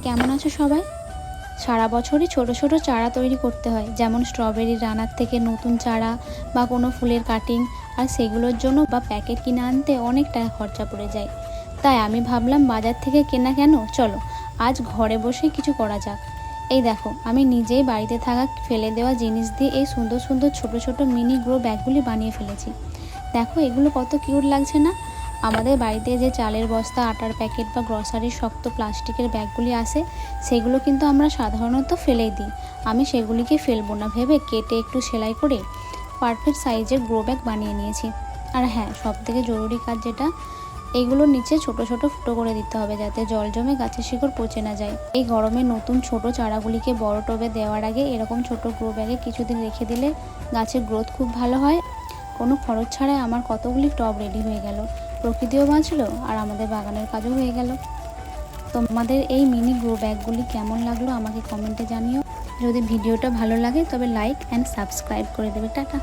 কেমন আছো সবাই? সারা বছরই ছোট ছোট চারা তৈরি করতে হয়, যেমন স্ট্রবেরির রানার থেকে নতুন চারা বা কোনো ফুলের কাটিং, আর সেগুলোর জন্য বা প্যাকেট কিনে আনতে অনেক টাকা খরচা পড়ে যায়। তাই আমি ভাবলাম বাজার থেকে কেনা কেন, চলো আজ ঘরে বসে কিছু করা যাক। এই দেখো, আমি নিজেই বাড়িতে থাকা ফেলে দেওয়া জিনিস দিয়ে এই সুন্দর সুন্দর ছোট ছোট মিনি গ্রো ব্যাগগুলি বানিয়ে ফেলেছি। দেখো এগুলো কত কিউট লাগছে না? আমাদের বাড়িতে যে চালের বস্তা, আটার প্যাকেট বা গ্রসারির শক্ত প্লাস্টিকের ব্যাগগুলি আসে, সেগুলো কিন্তু আমরা সাধারণত ফেলেই দিই। আমি সেগুলিকে ফেলবো না ভেবে কেটে একটু সেলাই করে পারফেক্ট সাইজের গ্রো ব্যাগ বানিয়ে নিয়েছি। আর হ্যাঁ, সবথেকে জরুরি কাজ যেটা, এইগুলোর নিচে ছোট ছোট ফুটো করে দিতে হবে যাতে জল জমে গাছের শিকড় পচে না যায়। এই গরমে নতুন ছোট চারাগুলিকে বড় টবে দেওয়ার আগে এরকম ছোট গ্রো ব্যাগে কিছুদিন রেখে দিলে গাছের গ্রোথ খুব ভালো হয়। কোনো খরচ ছাড়াই আমার কতগুলি টব রেডি হয়ে গেল, প্রকৃতিও বাঁচলো আর আমাদের বাগানের কাজও হয়ে গেল। তোমাদের এই মিনি গ্রো ব্যাগগুলি কেমন লাগলো আমাকে কমেন্টে জানিও। যদি ভিডিওটা ভালো লাগে তবে লাইক অ্যান্ড সাবস্ক্রাইব করে দেবে। টাটা।